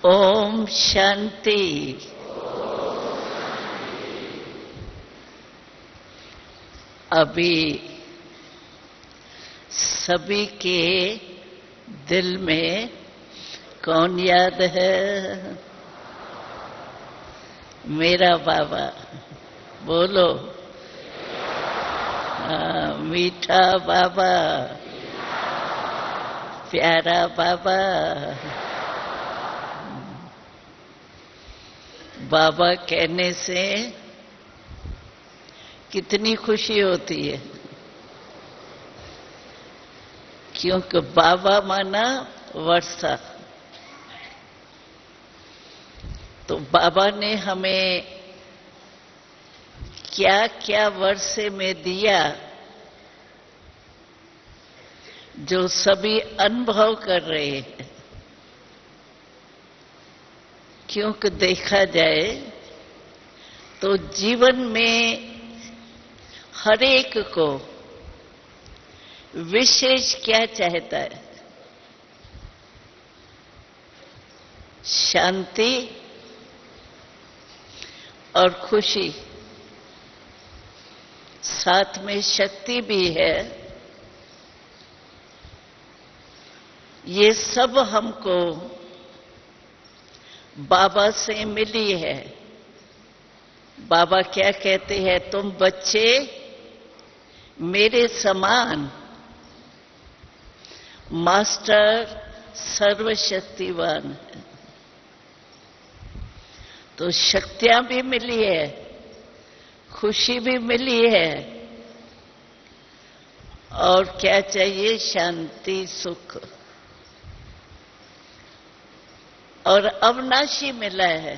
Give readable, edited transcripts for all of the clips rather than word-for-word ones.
ओम शांति। अभी सभी के दिल में कौन याद है? मेरा बाबा। बोलो। मीठा बाबा, प्यारा बाबा। बाबा कहने से कितनी खुशी होती है, क्योंकि बाबा माना वर्षा। तो बाबा ने हमें क्या क्या वर्षे में दिया, जो सभी अनुभव कर रहे हैं। क्योंकि देखा जाए तो जीवन में हर एक को विशेष क्या चाहता है? शांति और खुशी, साथ में शक्ति भी है। ये सब हमको बाबा से मिली है। बाबा क्या कहते हैं? तुम बच्चे मेरे समान, मास्टर सर्वशक्तिवान है। तो शक्तियां भी मिली है, खुशी भी मिली है, और क्या चाहिए? शांति, सुख और अविनाशी मिला है,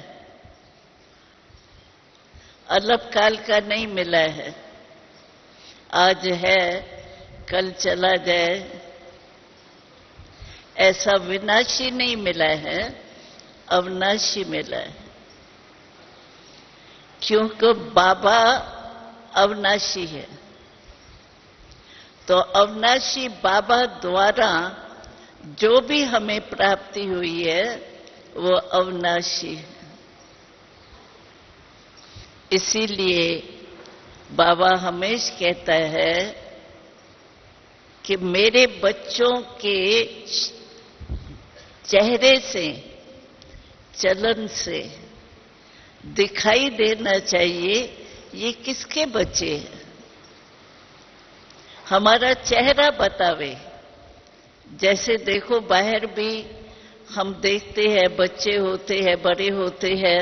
अल्पकाल का नहीं मिला है। आज है, कल चला जाए, ऐसा विनाशी नहीं मिला है, अविनाशी मिला है। क्योंकि बाबा अविनाशी है, तो अविनाशी बाबा द्वारा जो भी हमें प्राप्ति हुई है वो अविनाशी है। इसीलिए बाबा हमेशा कहता है कि मेरे बच्चों के चेहरे से, चलन से दिखाई देना चाहिए ये किसके बच्चे हैं। हमारा चेहरा बतावे। जैसे देखो, बाहर भी हम देखते हैं, बच्चे होते हैं, बड़े होते हैं,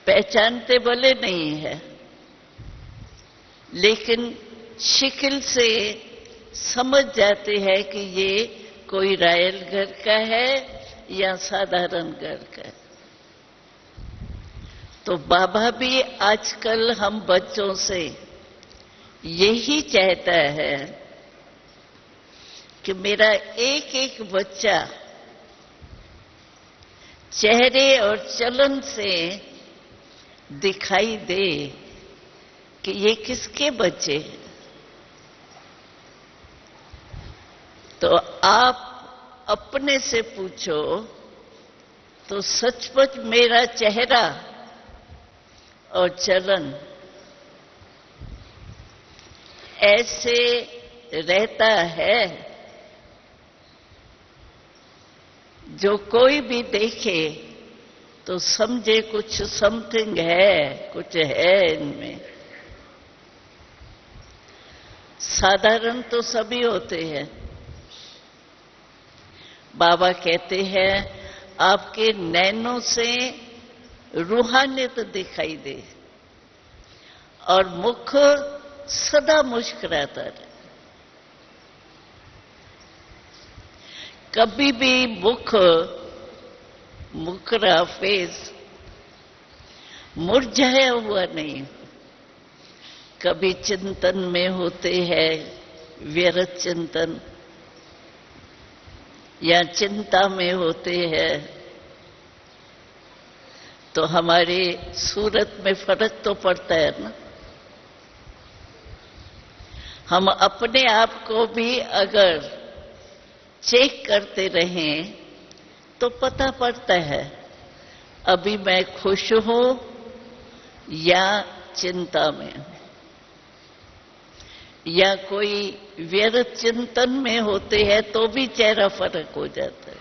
पहचानते भले नहीं है, लेकिन शक्ल से समझ जाते हैं कि ये कोई रॉयल घर का है या साधारण घर का है। तो बाबा भी आजकल हम बच्चों से यही चाहता है कि मेरा एक एक बच्चा चेहरे और चलन से दिखाई दे कि ये किसके बच्चे हैं। तो आप अपने से पूछो तो सचमुच मेरा चेहरा और चलन ऐसे रहता है जो कोई भी देखे तो समझे कुछ समथिंग है, कुछ है इनमें। साधारण तो सभी होते हैं। बाबा कहते हैं आपके नैनों से रूहानियत दिखाई दे और मुख सदा मुस्कुराता रहे। कभी भी मुखरा फेस मुरझाया हुआ नहीं। कभी चिंतन में होते हैं, व्यर्थ चिंतन, या चिंता में होते हैं, तो हमारे सूरत में फर्क तो पड़ता है ना। हम अपने आप को भी अगर चेक करते रहें तो पता पड़ता है अभी मैं खुश हूं या चिंता में हूं, या कोई व्यर्थ चिंतन में होते हैं तो भी चेहरा फर्क हो जाता है।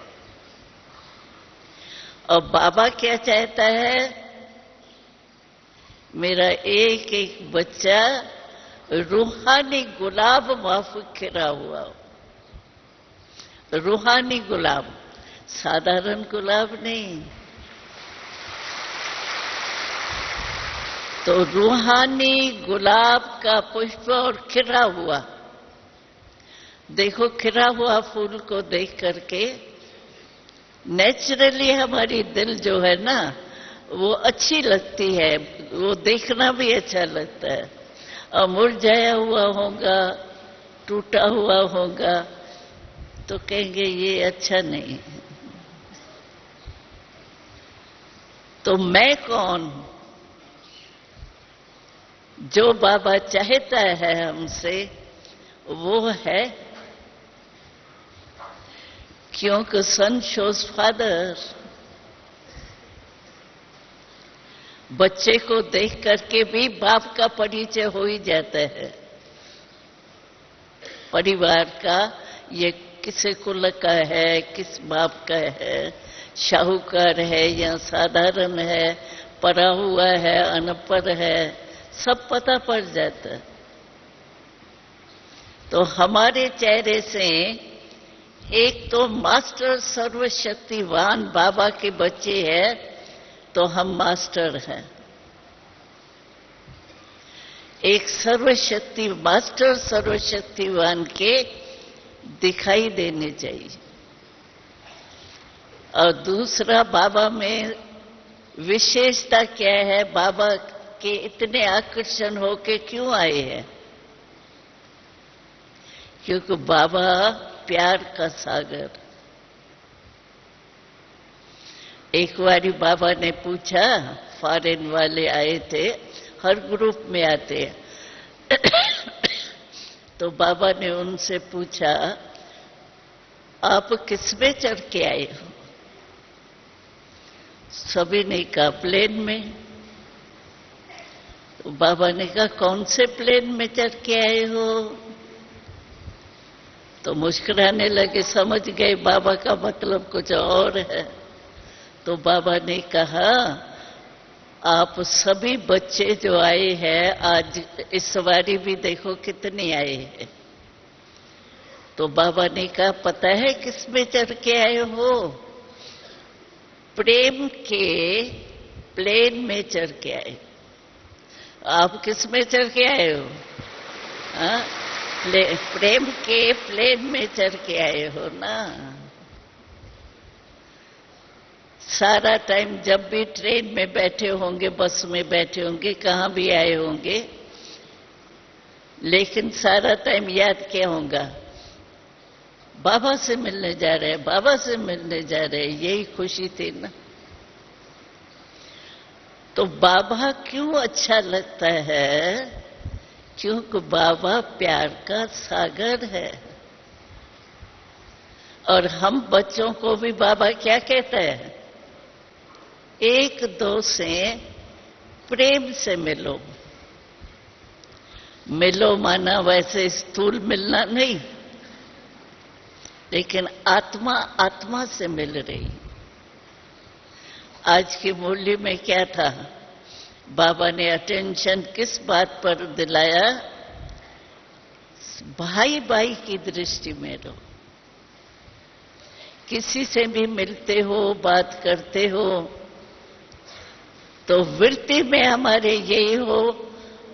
और बाबा क्या चाहता है, मेरा एक एक बच्चा रूहानी गुलाब माफिक खिला हुआ हो। रूहानी गुलाब, साधारण गुलाब नहीं। तो रूहानी गुलाब का पुष्प और खिला हुआ, देखो खिला हुआ फूल को देख करके नेचुरली हमारी दिल जो है ना वो अच्छी लगती है, वो देखना भी अच्छा लगता है। और मुरझाया हुआ होगा, टूटा हुआ होगा तो कहेंगे ये अच्छा नहीं। तो मैं कौन, जो बाबा चाहता है हमसे वो है, क्योंकि सन शोज फादर। बच्चे को देख करके भी बाप का परिचय हो ही जाता है, परिवार का, ये किस कुल का है, किस बाप का है, शाहूकार है या साधारण है, पढ़ा हुआ है, अनपढ़ है, सब पता पड़ जाता है। तो हमारे चेहरे से एक तो मास्टर सर्वशक्तिवान बाबा के बच्चे हैं तो हम मास्टर हैं। एक मास्टर सर्वशक्तिवान के दिखाई देने चाहिए। और दूसरा, बाबा में विशेषता क्या है, बाबा के इतने आकर्षण होके क्यों आए हैं? क्योंकि बाबा प्यार का सागर। एक बारी बाबा ने पूछा, फॉरेन वाले आए थे, हर ग्रुप में आते हैं तो बाबा ने उनसे पूछा, आप किस में चढ़ के आए हो? सभी ने कहा प्लेन में। तो बाबा ने कहा कौन से प्लेन में चढ़ के आए हो? तो मुस्कुराने लगे, समझ गए बाबा का मतलब कुछ और है। तो बाबा ने कहा, आप सभी बच्चे जो आए हैं, आज इस सवारी भी देखो कितने आए हैं। तो बाबा ने कहा, पता है किस में चढ़ के आए हो? प्रेम के प्लेन में चढ़ के आए। आप किस में चढ़ के आए हो? हाँ, प्रेम के प्लेन में चढ़ के आए हो ना। सारा टाइम जब भी ट्रेन में बैठे होंगे, बस में बैठे होंगे, कहां भी आए होंगे, लेकिन सारा टाइम याद क्या होगा? बाबा से मिलने जा रहे हैं, बाबा से मिलने जा रहे हैं, यही खुशी थी ना। तो बाबा क्यों अच्छा लगता है? क्योंकि बाबा प्यार का सागर है। और हम बच्चों को भी बाबा क्या कहता है? एक दो से प्रेम से मिलो। मिलो माना वैसे स्थूल मिलना नहीं, लेकिन आत्मा आत्मा से मिल रही। आज की मुरली में क्या था? बाबा ने अटेंशन किस बात पर दिलाया? भाई भाई की दृष्टि में रहो। किसी से भी मिलते हो, बात करते हो, तो वृत्ति में हमारे यही हो,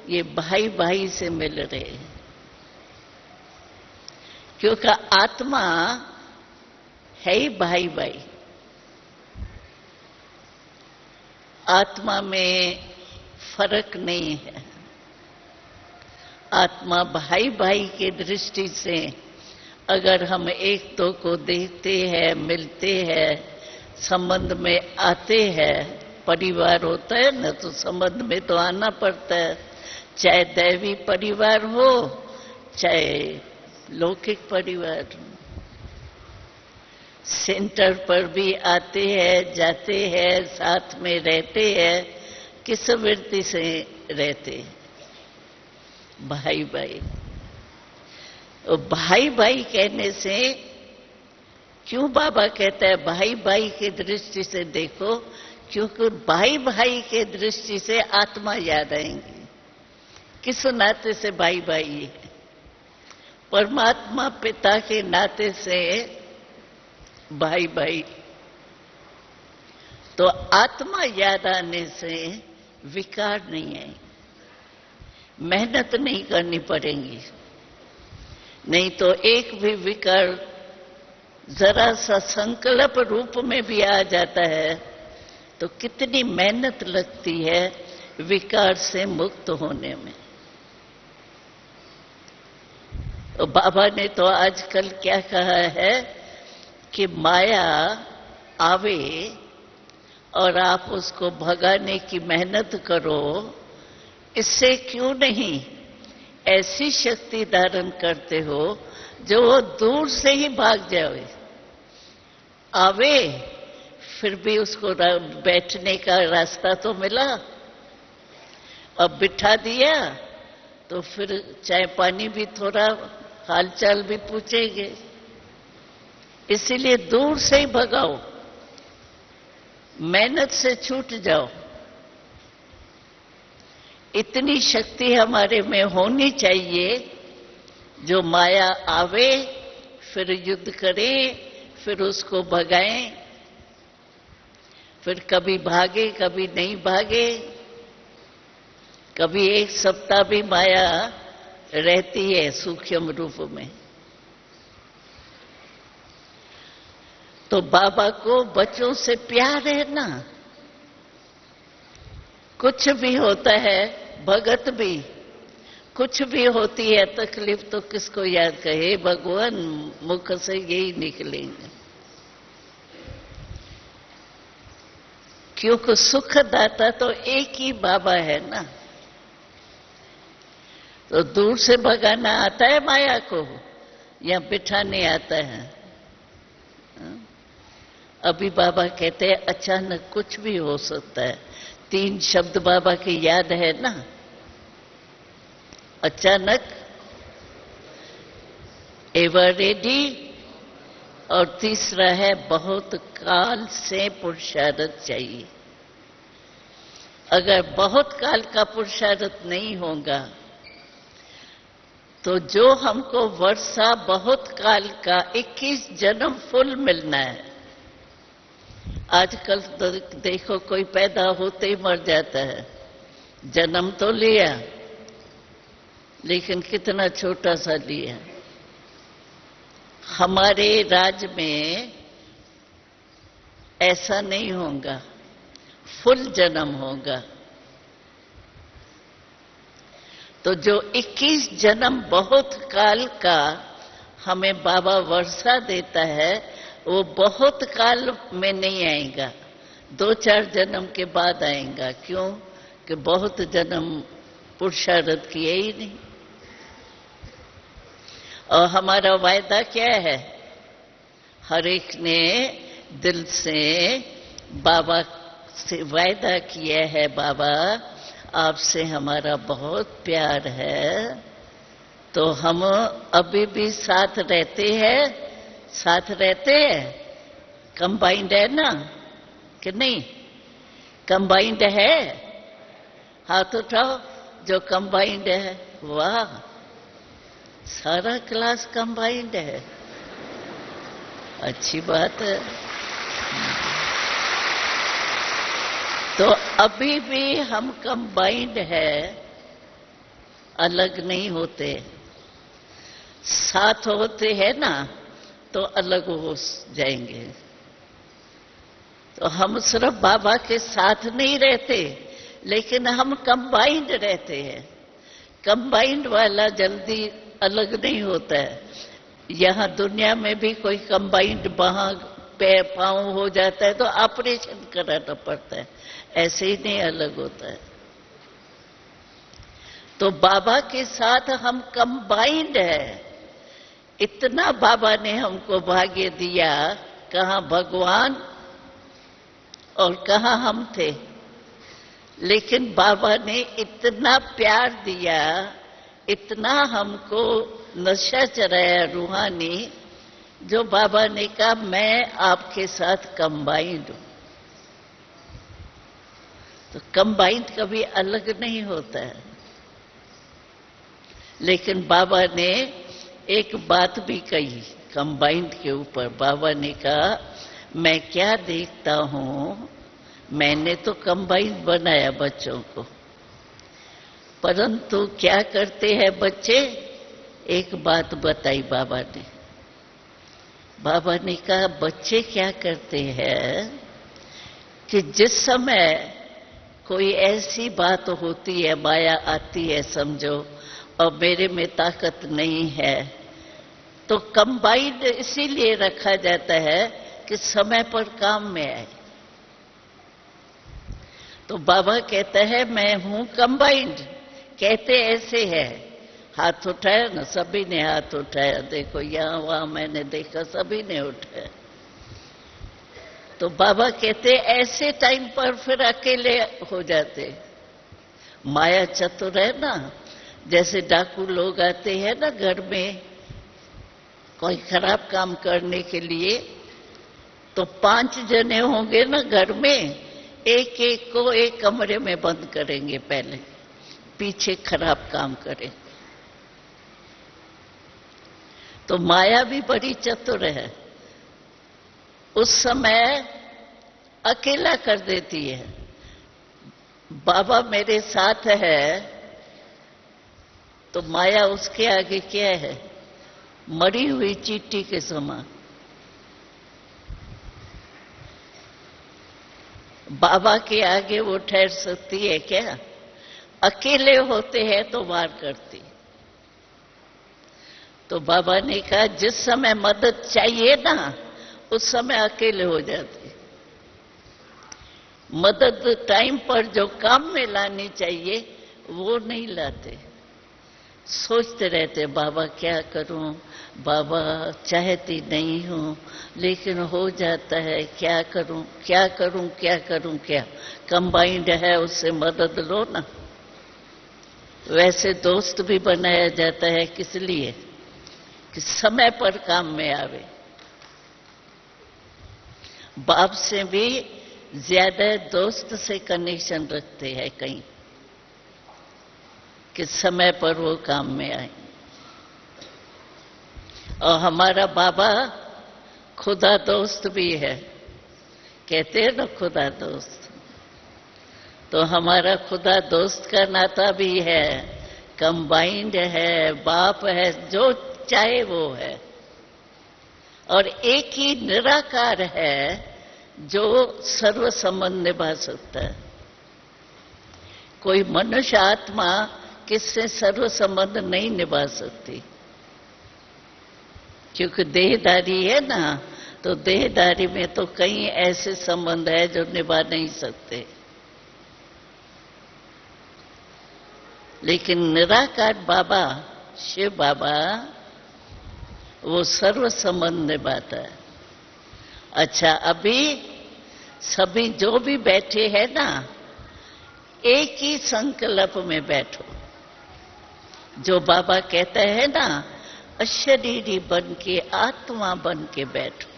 ये भाई भाई से मिल रहे हैं। क्योंकि आत्मा है ही भाई भाई। आत्मा में फर्क नहीं है। आत्मा भाई भाई की दृष्टि से अगर हम एक दो को देखते हैं, मिलते हैं, संबंध में आते हैं, परिवार होता है ना, तो संबंध में तो आना पड़ता है, चाहे दैवी परिवार हो चाहे लौकिक परिवार। सेंटर पर भी आते हैं, जाते हैं, साथ में रहते हैं, किस वृत्ति से रहते? भाई भाई। और भाई भाई कहने से क्यों बाबा कहता है भाई भाई की दृष्टि से देखो? क्योंकि भाई भाई के दृष्टि से आत्मा याद आएंगी। किस नाते से भाई भाई है? परमात्मा पिता के नाते से भाई भाई। तो आत्मा याद आने से विकार नहीं आए, मेहनत नहीं करनी पड़ेगी। नहीं तो एक भी विकार जरा सा संकल्प रूप में भी आ जाता है तो कितनी मेहनत लगती है विकार से मुक्त होने में। तो बाबा ने तो आजकल क्या कहा है कि माया आवे और आप उसको भगाने की मेहनत करो, इससे क्यों नहीं ऐसी शक्ति धारण करते हो जो वो दूर से ही भाग जाए। आवे फिर भी उसको बैठने का रास्ता तो मिला, अब बिठा दिया तो फिर चाय पानी भी थोड़ा हालचाल भी पूछेंगे, इसीलिए दूर से ही भगाओ, मेहनत से छूट जाओ। इतनी शक्ति हमारे में होनी चाहिए जो माया आवे फिर युद्ध करे, फिर उसको भगाएं, फिर कभी भागे कभी नहीं भागे, कभी एक सप्ताह भी माया रहती है सूक्ष्म रूप में। तो बाबा को बच्चों से प्यार है ना, कुछ भी होता है, भगत भी कुछ भी होती है तकलीफ तो किसको याद कहे? भगवान मुख से यही निकलेंगे, क्योंकि सुखदाता तो एक ही बाबा है ना। तो दूर से भगाना आता है माया को या बिठाने आता है? अभी बाबा कहते हैं अचानक कुछ भी हो सकता है। 3 शब्द बाबा की याद है ना, अचानक, एवर रेडी, और तीसरा है बहुत काल से पुरुषार्थ चाहिए। अगर बहुत काल का पुरुषार्थ नहीं होगा तो जो हमको वर्षा बहुत काल का 21 जन्म फुल मिलना है। आजकल तो देखो कोई पैदा होते ही मर जाता है, जन्म तो लिया लेकिन कितना छोटा सा लिया। हमारे राज्य में ऐसा नहीं होगा, फुल जन्म होगा। तो जो 21 जन्म बहुत काल का हमें बाबा वर्षा देता है वो बहुत काल में नहीं आएगा, 2-4 जन्म के बाद आएगा। क्यों? कि बहुत जन्म पुरुषार्थ किए ही नहीं। और हमारा वायदा क्या है? हर एक ने दिल से बाबा से वायदा किया है, बाबा आपसे हमारा बहुत प्यार है, तो हम अभी भी साथ रहते हैं। साथ रहते हैं, कंबाइंड है ना कि नहीं? कंबाइंड है, हाथ उठाओ जो कंबाइंड है। वाह, सारा क्लास कंबाइंड है, अच्छी बात है। तो अभी भी हम कंबाइंड है, अलग नहीं होते। साथ होते हैं ना तो अलग हो जाएंगे। तो हम सिर्फ बाबा के साथ नहीं रहते, लेकिन हम कंबाइंड रहते हैं। कंबाइंड वाला जल्दी अलग नहीं होता है। यहाँ दुनिया में भी कोई कंबाइंड वहां पैर पांव हो जाता है तो ऑपरेशन कराना पड़ता है, ऐसे ही नहीं अलग होता है। तो बाबा के साथ हम कंबाइंड है। इतना बाबा ने हमको भाग्य दिया कहाँ भगवान और कहाँ हम थे। लेकिन बाबा ने इतना प्यार दिया, इतना हमको नशा चढ़ाया रूहानी, जो बाबा ने कहा मैं आपके साथ कंबाइंड हूं। तो कंबाइंड कभी अलग नहीं होता है। लेकिन बाबा ने एक बात भी कही कंबाइंड के ऊपर। बाबा ने कहा मैं क्या देखता हूं, मैंने तो कंबाइंड बनाया बच्चों को, परंतु क्या करते हैं बच्चे। एक बात बताई बाबा ने। बाबा ने कहा बच्चे क्या करते हैं कि जिस समय कोई ऐसी बात होती है, माया आती है समझो, और मेरे में ताकत नहीं है, तो कंबाइंड इसीलिए रखा जाता है कि समय पर काम में आए। तो बाबा कहता है मैं हूं कंबाइंड। कहते ऐसे है, हाथ उठाया ना, सभी ने हाथ उठाया, देखो यहां वहां मैंने देखा सभी ने उठाया। तो बाबा कहते ऐसे टाइम पर फिर अकेले हो जाते। माया चतुर है ना, जैसे डाकू लोग आते हैं ना घर में कोई खराब काम करने के लिए, तो 5 जने होंगे ना घर में, एक एक को एक कमरे में बंद करेंगे, पहले पीछे खराब काम करें। तो माया भी बड़ी चतुर है, उस समय अकेला कर देती है। बाबा मेरे साथ है तो माया उसके आगे क्या है, मरी हुई चींटी के समान। बाबा के आगे वो ठहर सकती है क्या? अकेले होते हैं तो वार करती। तो बाबा ने कहा जिस समय मदद चाहिए ना, उस समय अकेले हो जाते। मदद टाइम पर जो काम में लानी चाहिए वो नहीं लाते। सोचते रहते बाबा क्या करूं, बाबा चाहती नहीं हूं लेकिन हो जाता है, क्या करूं क्या करूं क्या करूं क्या। कंबाइंड है, उससे मदद लो ना। वैसे दोस्त भी बनाया जाता है किस लिए, कि समय पर काम में आवे। बाप से भी ज्यादा दोस्त से कनेक्शन रखते हैं कहीं, कि समय पर वो काम में आए। और हमारा बाबा खुदा दोस्त भी है, कहते हैं ना खुदा दोस्त। तो हमारा खुदा दोस्त का नाता भी है, कंबाइंड है, बाप है, जो चाहे वो है। और एक ही निराकार है जो सर्व संबंध निभा सकता है। कोई मनुष्य आत्मा किससे सर्व संबंध नहीं निभा सकती, क्योंकि देहधारी है ना। तो देहधारी में तो कई ऐसे संबंध है जो निभा नहीं सकते, लेकिन निराकार बाबा, शिव बाबा, वो सर्व संबंध निभाता है। अच्छा, अभी सभी जो भी बैठे हैं ना, एक ही संकल्प में बैठो। जो बाबा कहता है ना, अशरीरी बन के आत्मा बन के बैठो।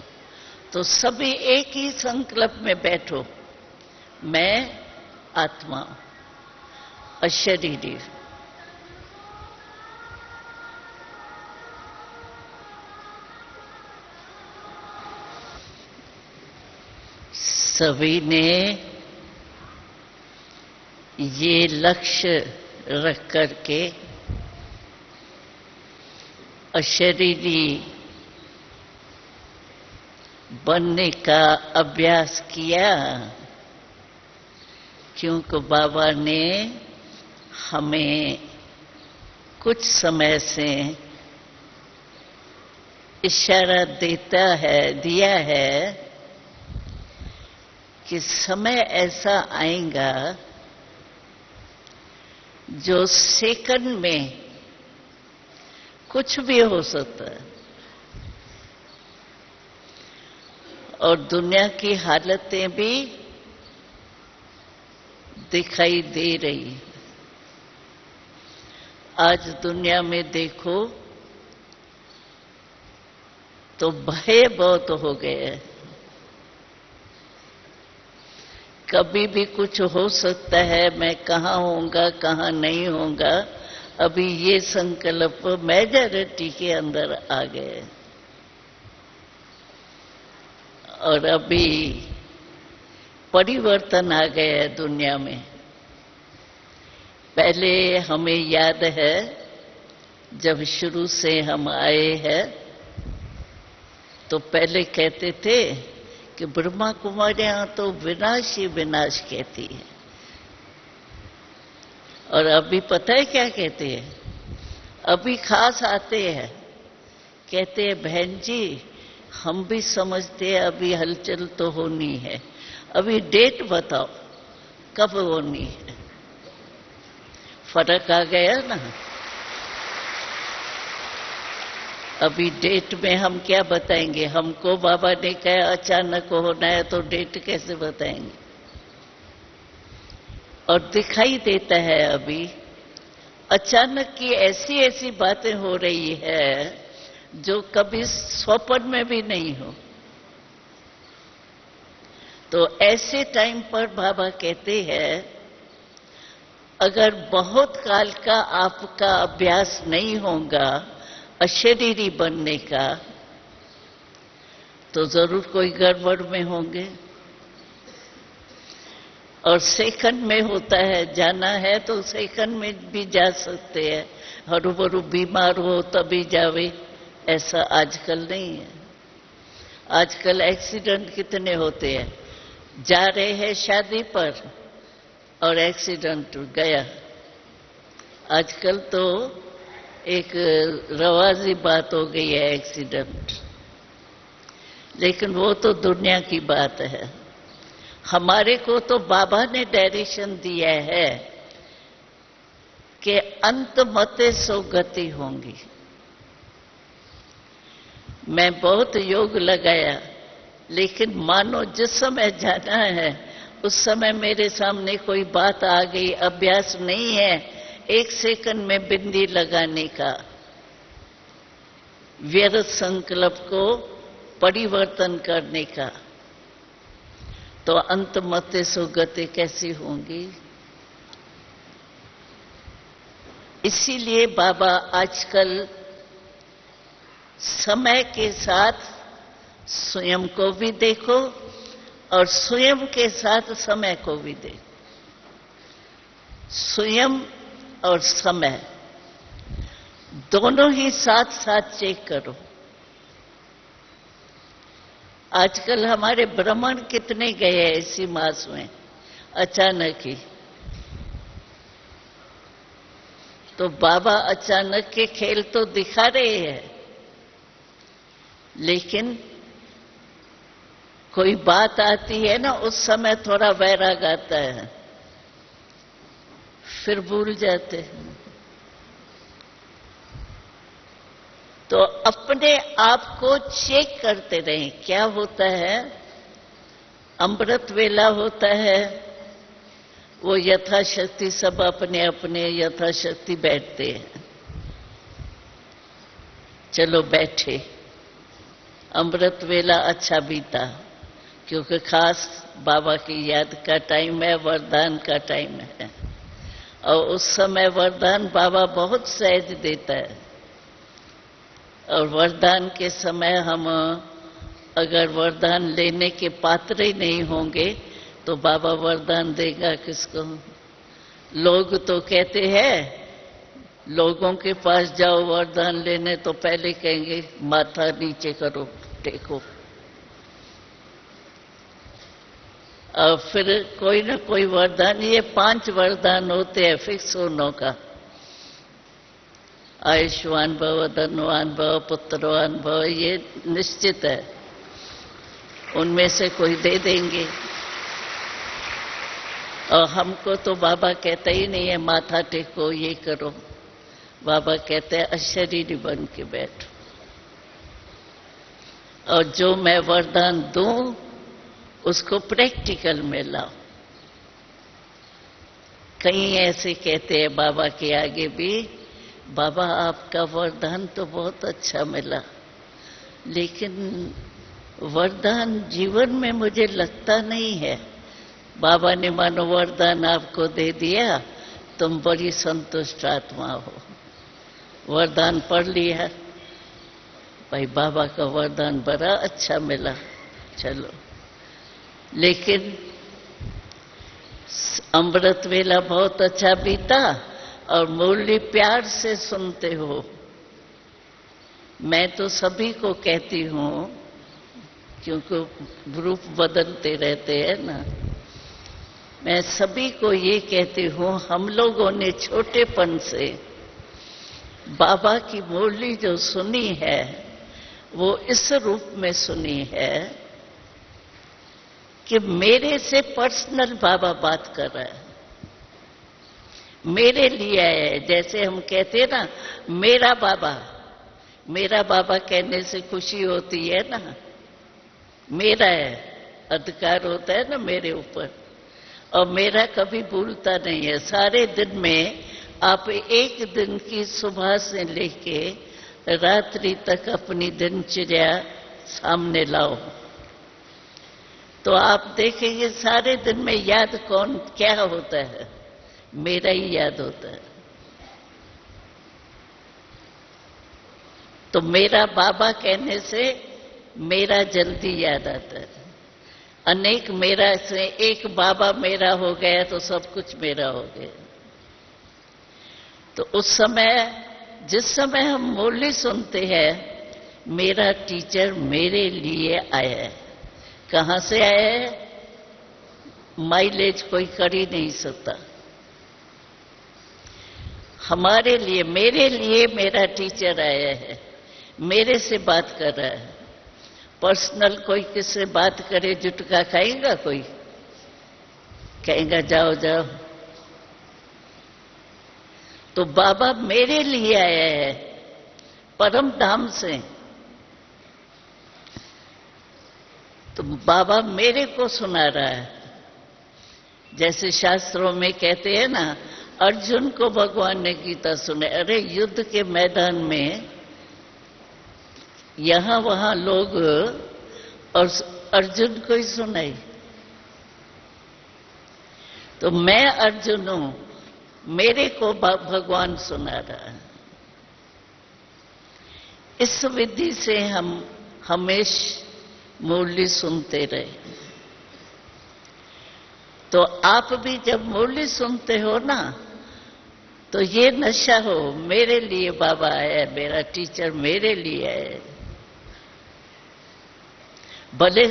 तो सभी एक ही संकल्प में बैठो, मैं आत्मा हूं, अशरीरी। सभी ने ये लक्ष्य रख करके अशरीरी बनने का अभ्यास किया, क्योंकि बाबा ने हमें कुछ समय से इशारा दिया है कि समय ऐसा आएगा जो सेकंड में कुछ भी हो सकता है। और दुनिया की हालतें भी दिखाई दे रही। आज दुनिया में देखो तो भय बहुत हो गए हैं। कभी भी कुछ हो सकता है, मैं कहाँ होऊंगा कहाँ नहीं होऊंगा। अभी ये संकल्प मेजॉरिटी के अंदर आ गए और अभी परिवर्तन आ गया है दुनिया में। पहले हमें याद है जब शुरू से हम आए हैं तो पहले कहते थे कि ब्रह्मा कुमारियां तो विनाश ही विनाश कहती है, और अभी पता है क्या कहते हैं? अभी खास आते हैं, कहते हैं बहन जी हम भी समझते हैं अभी हलचल तो होनी है, अभी डेट बताओ कब होनी है। फर्क आ गया ना। अभी डेट में हम क्या बताएंगे? हमको बाबा ने कहा अचानक होना है तो डेट कैसे बताएंगे? और दिखाई देता है अभी अचानक की ऐसी ऐसी बातें हो रही है जो कभी स्वप्न में भी नहीं हो। तो ऐसे टाइम पर बाबा कहते हैं अगर बहुत काल का आपका अभ्यास नहीं होगा अशरीरी बनने का तो जरूर कोई गड़बड़ में होंगे। और सेकंड में होता है, जाना है तो सेकंड में भी जा सकते हैं। हरू भरू बीमार हो तभी जावे, ऐसा आजकल नहीं है। आजकल एक्सीडेंट कितने होते हैं, जा रहे हैं शादी पर और एक्सीडेंट गया। आजकल तो एक रवाजी बात हो गई है एक्सीडेंट, लेकिन वो तो दुनिया की बात है। हमारे को तो बाबा ने डायरेक्शन दिया है कि अंत मते सो गति होंगी। मैं बहुत योग लगाया, लेकिन मानो जिस समय जाना है उस समय मेरे सामने कोई बात आ गई, अभ्यास नहीं है एक सेकंड में बिंदी लगाने का, व्यर्थ संकल्प को परिवर्तन करने का, तो अंत मते सुगति कैसी होंगी? इसीलिए बाबा आजकल समय के साथ स्वयं को भी देखो और स्वयं के साथ समय को भी देखो। स्वयं और समय दोनों ही साथ साथ चेक करो। आजकल हमारे भ्रमण कितने गए हैं इसी मास में अचानक ही। तो बाबा अचानक के खेल तो दिखा रहे हैं, लेकिन कोई बात आती है ना उस समय थोड़ा वैराग आता है, फिर भूल जाते हैं। तो अपने आप को चेक करते रहें। क्या होता है, अमृत वेला होता है, वो यथाशक्ति सब अपने अपने यथाशक्ति बैठते हैं। चलो बैठे, अमृत वेला अच्छा बीता, क्योंकि खास बाबा की याद का टाइम है, वरदान का टाइम है। और उस समय वरदान बाबा बहुत सहज देता है। और वरदान के समय हम अगर वरदान लेने के पात्र ही नहीं होंगे तो बाबा वरदान देगा किसको? लोग तो कहते हैं, लोगों के पास जाओ वरदान लेने तो पहले कहेंगे माथा नीचे करो, टेको, और फिर कोई ना कोई वरदान, ये 5 वरदान होते हैं फिक्स होने का। आयुष्मान भव, धनवान भव, पुत्रवान भव, ये निश्चित है, उनमें से कोई दे देंगे। और हमको तो बाबा कहता ही नहीं है माथा टेको, ये करो। बाबा कहते हैं अशरीरी बन के बैठो। और जो मैं वरदान दूं उसको प्रैक्टिकल में लाओ। कई ऐसे कहते हैं बाबा के आगे भी, बाबा आपका वरदान तो बहुत अच्छा मिला, लेकिन वरदान जीवन में मुझे लगता नहीं है। बाबा ने मानो वरदान आपको दे दिया, तुम बड़ी संतुष्ट आत्मा हो, वरदान पढ़ लिया, भाई बाबा का वरदान बड़ा अच्छा मिला, चलो। लेकिन अमृत वेला बहुत अच्छा बीता और मुरली प्यार से सुनते हो। मैं तो सभी को कहती हूं, क्योंकि रूप बदलते रहते हैं ना, मैं सभी को ये कहती हूं, हम लोगों ने छोटेपन से बाबा की मुरली जो सुनी है वो इस रूप में सुनी है कि मेरे से पर्सनल बाबा बात कर रहा है, मेरे लिए है। जैसे हम कहते हैं ना, मेरा बाबा कहने से खुशी होती है ना, मेरा है, अधिकार होता है ना मेरे ऊपर, और मेरा कभी भूलता नहीं है। सारे दिन में आप एक दिन की सुबह से लेके रात्रि तक अपनी दिनचर्या सामने लाओ, तो आप देखेंगे सारे दिन में याद कौन क्या होता है, मेरा ही याद होता है। तो मेरा बाबा कहने से मेरा जल्दी याद आता है। अनेक मेरा से एक बाबा मेरा हो गया तो सब कुछ मेरा हो गया। तो उस समय, जिस समय हम मुरली सुनते हैं, मेरा टीचर मेरे लिए आया है। कहां से आया है? माइलेज कोई कर ही नहीं सकता। हमारे लिए, मेरे लिए मेरा टीचर आया है, मेरे से बात कर रहा है। पर्सनल कोई किससे बात करे, जुटका खाएगा कोई? कहेगा जाओ जाओ। तो बाबा मेरे लिए आया है, परम धाम से। तो बाबा मेरे को सुना रहा है। जैसे शास्त्रों में कहते हैं ना, अर्जुन को भगवान ने गीता सुने। अरे युद्ध के मैदान में यहां वहां लोग और अर्जुन को ही सुनाई। तो मैं अर्जुन हूं, मेरे को भगवान सुना रहा है। इस विधि से हम हमेशा मुरली सुनते रहे। तो आप भी जब मुरली सुनते हो ना, तो ये नशा हो, मेरे लिए बाबा है, मेरा टीचर मेरे लिए है। भले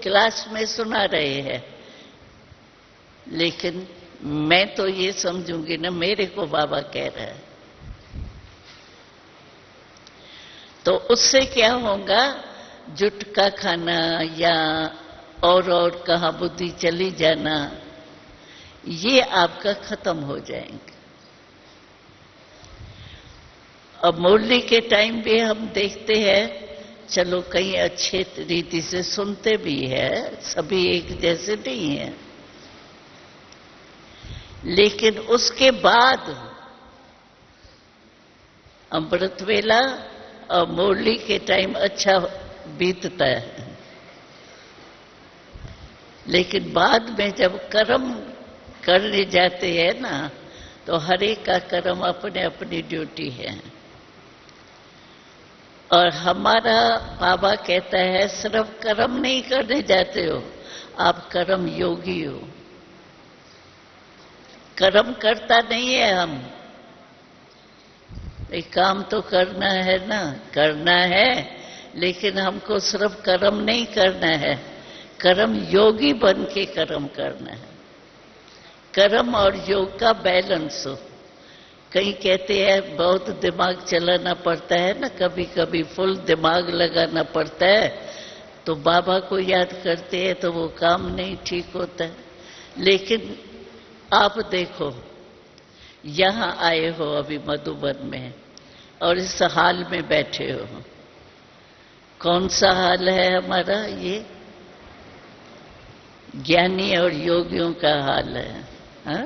क्लास में सुना रहे हैं, लेकिन मैं तो ये समझूंगी ना, मेरे को बाबा कह रहा है। तो उससे क्या होगा? जुटका खाना या और कहाँ बुद्धि चली जाना, ये आपका खत्म हो जाएंगे। अब मुरली के टाइम भी हम देखते हैं, चलो कहीं अच्छे रीति से सुनते भी है, सभी एक जैसे नहीं है, लेकिन उसके बाद अमृत वेला और मुरली के टाइम अच्छा बीतता है। लेकिन बाद में जब कर्म करने जाते हैं ना, तो हर एक का कर्म अपने अपनी ड्यूटी है। और हमारा बाबा कहता है, सिर्फ कर्म नहीं करने जाते हो, आप कर्म योगी हो। कर्म करता नहीं है हम, एक काम तो करना है ना, करना है, लेकिन हमको सिर्फ कर्म नहीं करना है, कर्म योगी बन के कर्म करना है। कर्म और योग का बैलेंस हो। कहीं कहते हैं बहुत दिमाग चलाना पड़ता है ना, कभी कभी फुल दिमाग लगाना पड़ता है, तो बाबा को याद करते हैं तो वो काम नहीं ठीक होता है। लेकिन आप देखो, यहां आए हो अभी मधुबन में और इस हाल में बैठे हो, कौन सा हाल है हमारा? ये ज्ञानी और योगियों का हाल है। हा?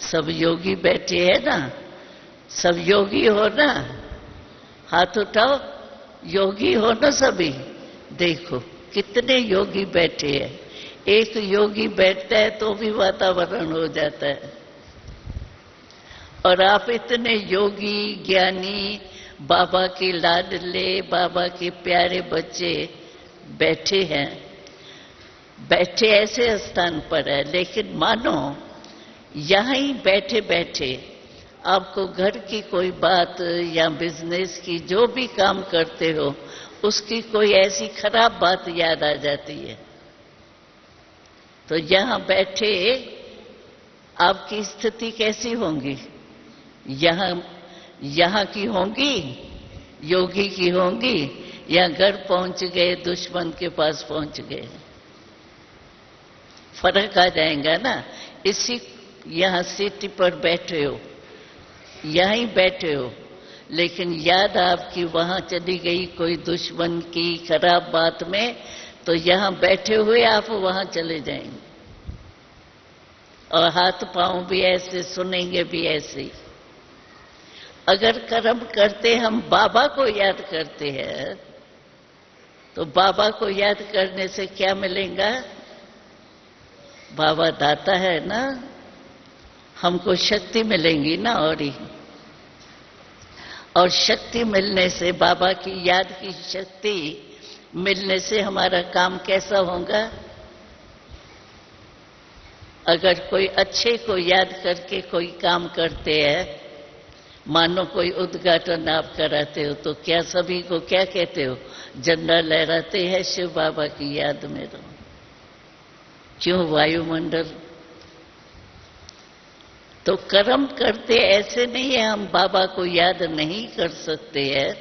सब योगी बैठे हैं ना, सब योगी हो ना, हाथ उठाओ, योगी हो ना सभी। देखो कितने योगी बैठे हैं, एक योगी बैठता है तो भी वातावरण हो जाता है। और आप इतने योगी ज्ञानी बाबा के लाडले, बाबा के प्यारे बच्चे बैठे हैं। बैठे ऐसे स्थान पर है, लेकिन मानो यहां ही बैठे बैठे आपको घर की कोई बात या बिजनेस की जो भी काम करते हो उसकी कोई ऐसी खराब बात याद आ जाती है, तो यहां बैठे आपकी स्थिति कैसी होंगी? यहां की होंगी, योगी की होंगी, या घर पहुंच गए दुश्मन के पास पहुंच गए? फर्क आ जाएगा ना। इसी यहां सीट पर बैठे हो, यहीं बैठे हो, लेकिन याद आपकी वहां चली गई कोई दुश्मन की खराब बात में, तो यहां बैठे हुए आप वहां चले जाएंगे और हाथ पांव भी ऐसे, सुनेंगे भी ऐसे। अगर कर्म करते हम बाबा को याद करते हैं, तो बाबा को याद करने से क्या मिलेगा? बाबा दाता है ना, हमको शक्ति मिलेंगी ना। और शक्ति मिलने से, बाबा की याद की शक्ति मिलने से हमारा काम कैसा होगा? अगर कोई अच्छे को याद करके कोई काम करते हैं, मानो कोई उद्घाटन आप कराते हो, तो क्या सभी को क्या कहते हो? झंडा लहराते हैं, शिव बाबा की याद में रहो। क्यों? वायुमंडल। तो कर्म करते ऐसे नहीं है हम बाबा को याद नहीं कर सकते हैं,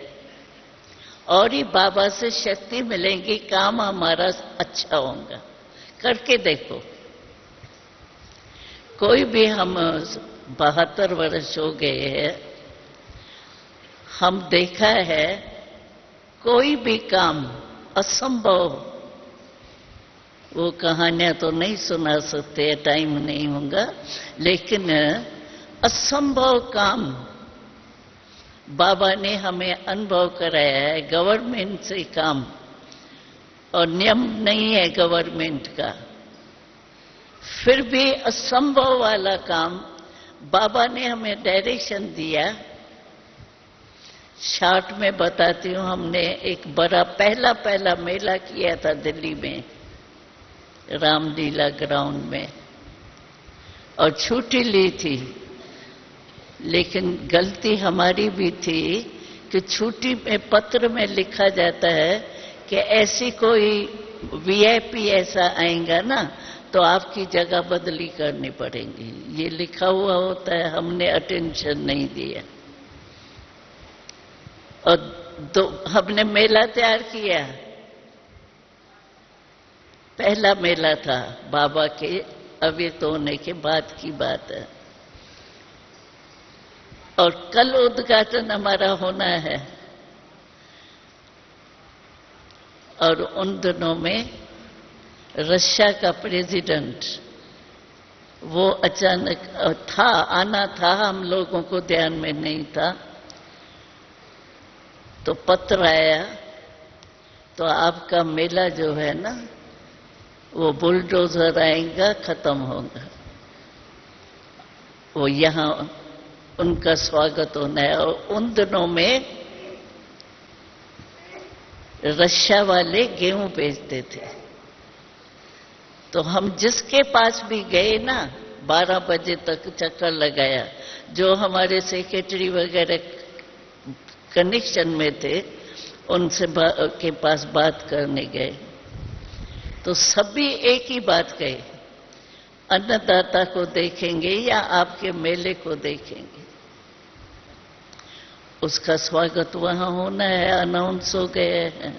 और ही बाबा से शक्ति मिलेगी, काम हमारा अच्छा होगा। करके देखो। कोई भी, हम 72 वर्ष हो गए हैं, हम देखा है कोई भी काम असंभव, वो कहानियां तो नहीं सुना सकते, टाइम नहीं होगा, लेकिन असंभव काम बाबा ने हमें अनुभव कराया है। गवर्नमेंट से काम, और नियम नहीं है गवर्नमेंट का, फिर भी असंभव वाला काम बाबा ने हमें डायरेक्शन दिया। शॉर्ट में बताती हूँ, हमने एक बड़ा पहला मेला किया था दिल्ली में, रामलीला ग्राउंड में, और छुट्टी ली थी। लेकिन गलती हमारी भी थी कि छुट्टी में पत्र में लिखा जाता है कि ऐसी कोई वीआईपी ऐसा आएगा ना तो आपकी जगह बदली करनी पड़ेगी, ये लिखा हुआ होता है। हमने अटेंशन नहीं दिया और हमने मेला तैयार किया। पहला मेला था बाबा के अव्यक्त होने के बाद की बात है, और कल उद्घाटन हमारा होना है। और उन दिनों में रशिया का प्रेसिडेंट वो अचानक था, आना था, हम लोगों को ध्यान में नहीं था, तो पत्र आया, तो आपका मेला जो है ना वो बुलडोजर आएगा, खत्म होगा। वो यहाँ उनका स्वागत होना है। और उन दिनों में रशिया वाले गेहूं बेचते थे, तो हम जिसके पास भी गए ना 12 बजे तक चक्कर लगाया, जो हमारे सेक्रेटरी वगैरह कनेक्शन में थे उनसे के पास बात करने गए, तो सभी एक ही बात कही, अन्नदाता को देखेंगे या आपके मेले को देखेंगे। उसका स्वागत वहां होना है, अनाउंस हो गए हैं।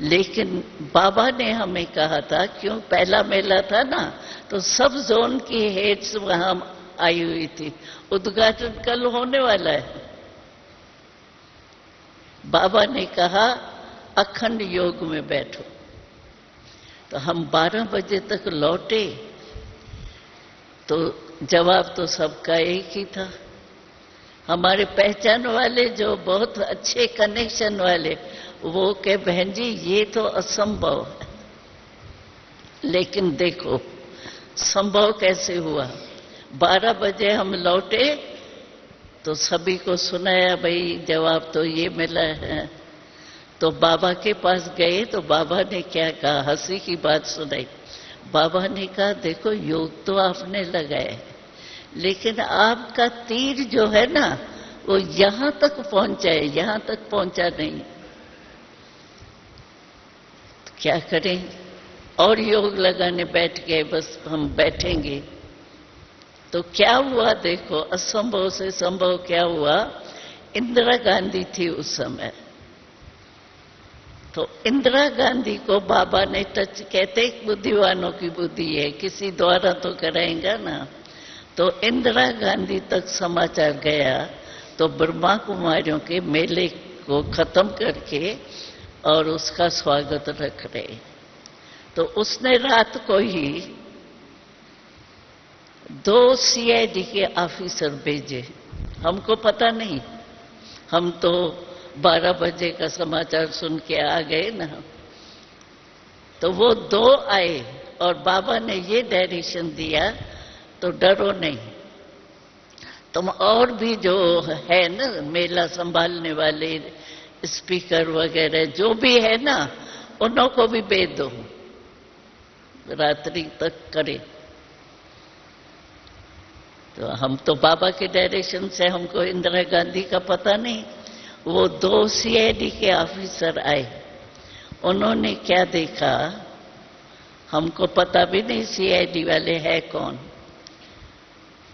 लेकिन बाबा ने हमें कहा था, क्यों पहला मेला था ना, तो सब जोन की हेड्स वहां आई हुई थी, उद्घाटन कल होने वाला है। बाबा ने कहा अखंड योग में बैठो। तो हम 12 बजे तक लौटे तो जवाब तो सबका एक ही था। हमारे पहचान वाले जो बहुत अच्छे कनेक्शन वाले वो कहे बहन जी ये तो असंभव है। लेकिन देखो संभव कैसे हुआ। 12 बजे हम लौटे तो सभी को सुनाया, भाई जवाब तो ये मिला है। तो बाबा के पास गए तो बाबा ने क्या कहा, हंसी की बात सुनाई। बाबा ने कहा देखो योग तो आपने लगाया है, लेकिन आपका तीर जो है ना वो यहां तक पहुंचा है, यहां तक पहुंचा नहीं। तो क्या करें, और योग लगाने बैठ गए, बस हम बैठेंगे। तो क्या हुआ देखो, असंभव से संभव क्या हुआ। इंदिरा गांधी थी उस समय, तो इंदिरा गांधी को बाबा ने टच, कहते बुद्धिवानों की बुद्धि है, किसी द्वारा तो कराएंगा ना। तो इंदिरा गांधी तक समाचार गया तो ब्रह्मा कुमारियों के मेले को खत्म करके और उसका स्वागत रख रहे। तो उसने रात को ही 2 CID के ऑफिसर भेजे, हमको पता नहीं, हम तो 12 बजे का समाचार सुन के आ गए ना। तो वो 2 आए और बाबा ने ये डायरेक्शन दिया, तो डरो नहीं, तुम और भी जो है ना मेला संभालने वाले स्पीकर वगैरह जो भी है ना, उन्हों को भी भेज दो, रात्रि तक करे। तो हम तो बाबा के डायरेक्शन से, हमको इंदिरा गांधी का पता नहीं। वो 2 CID के ऑफिसर आए, उन्होंने क्या देखा, हमको पता भी नहीं CID वाले है कौन।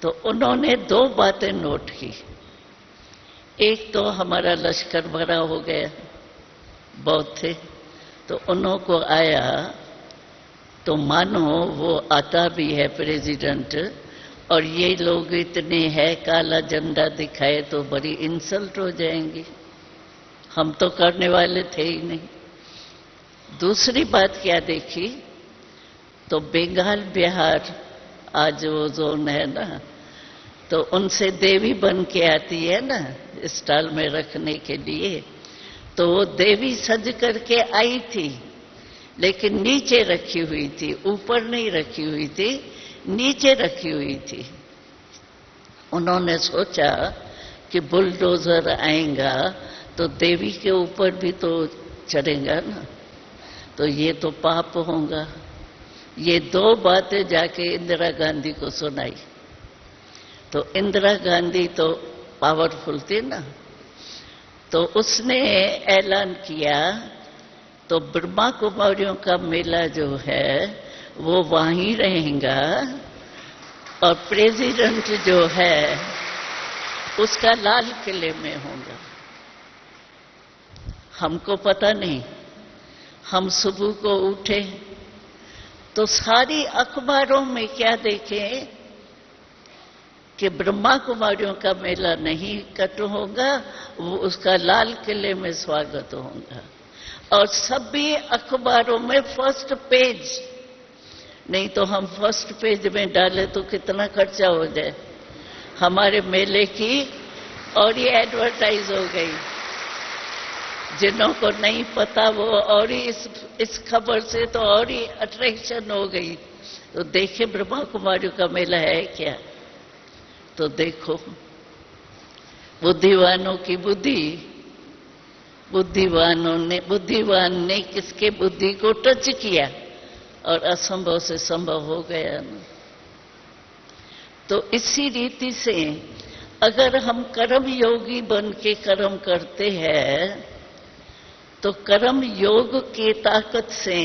तो उन्होंने 2 बातें नोट की। एक तो हमारा लश्कर भरा हो गया, बहुत थे, तो उन्हों को आया तो मानो वो आता भी है प्रेसिडेंट और ये लोग इतने हैं, काला झंडा दिखाए तो बड़ी इंसल्ट हो जाएंगी, हम तो करने वाले थे ही नहीं। दूसरी बात क्या देखी, तो बंगाल बिहार आज वो जोन है ना, तो उनसे देवी बन के आती है ना स्टॉल में रखने के लिए, तो वो देवी सज करके आई थी, लेकिन नीचे रखी हुई थी, ऊपर नहीं रखी हुई थी, नीचे रखी हुई थी। उन्होंने सोचा कि बुलडोजर आएगा तो देवी के ऊपर भी तो चढ़ेगा ना, तो ये तो पाप होगा। ये 2 बातें जाके इंदिरा गांधी को सुनाई। तो इंदिरा गांधी तो पावरफुल थी ना, तो उसने ऐलान किया तो ब्रह्मा कुमारियों का मेला जो है वो वहीं रहेगा और प्रेसिडेंट जो है उसका लाल किले में होगा। हमको पता नहीं, हम सुबह को उठे तो सारी अखबारों में क्या देखें कि ब्रह्मा कुमारियों का मेला नहीं कट होगा, वो उसका लाल किले में स्वागत होगा। और सभी अखबारों में फर्स्ट पेज, नहीं तो हम फर्स्ट पेज में डाले तो कितना खर्चा हो जाए हमारे मेले की, और ये एडवर्टाइज हो गई। जिन्हों को नहीं पता वो और ही इस खबर से तो और ही अट्रैक्शन हो गई। तो देखे ब्रह्मा कुमारियों का मेला है क्या, तो देखो बुद्धिवानों की बुद्धि, बुद्धिवान ने किसके बुद्धि को टच किया और असंभव से संभव हो गया ना। तो इसी रीति से अगर हम कर्म योगी बन के कर्म करते हैं तो कर्म योग की ताकत से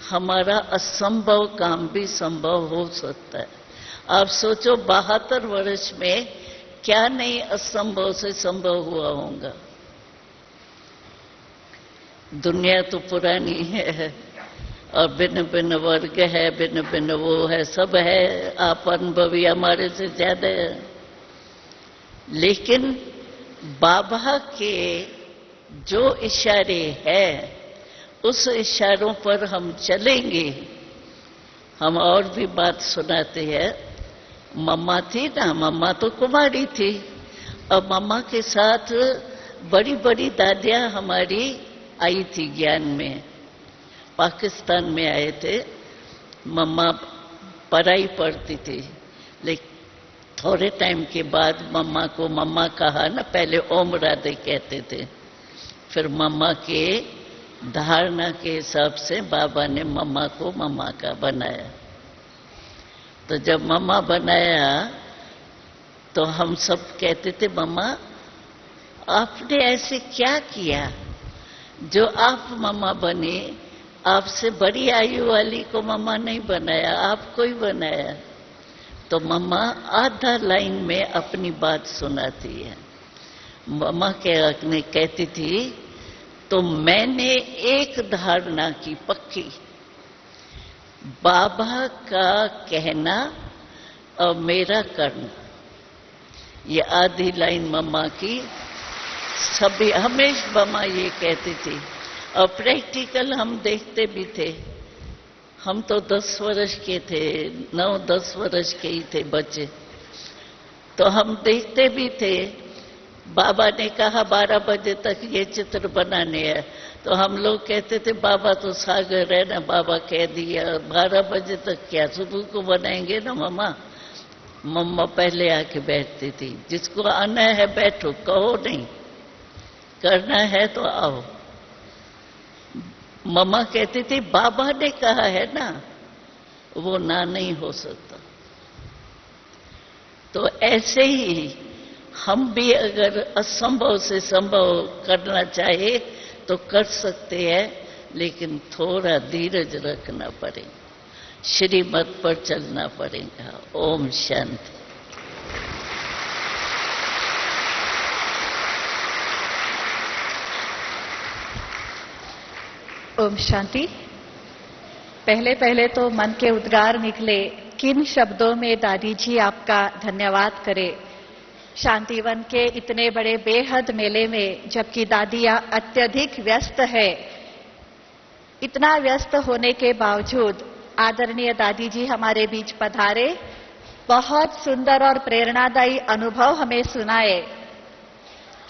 हमारा असंभव काम भी संभव हो सकता है। आप सोचो 72 वर्ष में क्या नहीं असंभव से संभव हुआ होगा। दुनिया तो पुरानी है और भिन्न भिन्न वर्ग है, भिन्न भिन्न वो है, सब है, आप अनुभवी हमारे से ज्यादा है। लेकिन बाबा के जो इशारे हैं उस इशारों पर हम चलेंगे। हम और भी बात सुनाते हैं। मम्मा थी ना, मम्मा तो कुमारी थी, और मम्मा के साथ बड़ी बड़ी दादियां हमारी आई थी ज्ञान में। पाकिस्तान में आए थे, मम्मा पढ़ाई पढ़ती थी, लेकिन थोड़े टाइम के बाद मम्मा को मम्मा कहा ना, पहले ओम राधे कहते थे, फिर मम्मा के धारणा के हिसाब से बाबा ने मम्मा को मम्मा का बनाया। तो जब मम्मा बनाया तो हम सब कहते थे, मम्मा आपने ऐसे क्या किया जो आप मम्मा बने? आपसे बड़ी आयु वाली को मम्मा नहीं बनाया, आपको ही बनाया। तो मम्मा आधा लाइन में अपनी बात सुनाती है। मम्मा कहती थी, तो मैंने एक धारणा की पक्की, बाबा का कहना और मेरा करना। ये आधी लाइन मम्मा की सभी हमेशा मम्मा ये कहती थी। और प्रैक्टिकल हम देखते भी थे। हम तो 10 वर्ष के थे, 9-10 वर्ष के ही थे बच्चे, तो हम देखते भी थे। बाबा ने कहा 12 बजे तक ये चित्र बनाने हैं, तो हम लोग कहते थे बाबा तो सागर है ना, बाबा कह दिया 12 बजे तक क्या, सुबह को बनाएंगे ना मम्मा। मम्मा पहले आके बैठती थी, जिसको आना है बैठो, कहो नहीं, करना है तो आओ। मम्मा कहती थी बाबा ने कहा है ना, वो ना नहीं हो सकता। तो ऐसे ही हम भी अगर असंभव से संभव करना चाहे तो कर सकते हैं, लेकिन थोड़ा धीरज रखना पड़ेगा, श्रीमत पर चलना पड़ेगा। ओम शांति। ओम शांति। पहले पहले तो मन के उद्गार निकले, किन शब्दों में दादी जी आपका धन्यवाद करें। शांतिवन के इतने बड़े बेहद मेले में, जबकि दादियाँ अत्यधिक व्यस्त है, इतना व्यस्त होने के बावजूद आदरणीय दादी जी हमारे बीच पधारे, बहुत सुंदर और प्रेरणादायी अनुभव हमें सुनाए।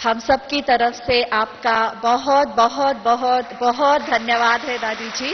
हम सब की तरफ से आपका बहुत बहुत बहुत बहुत धन्यवाद है दादी जी।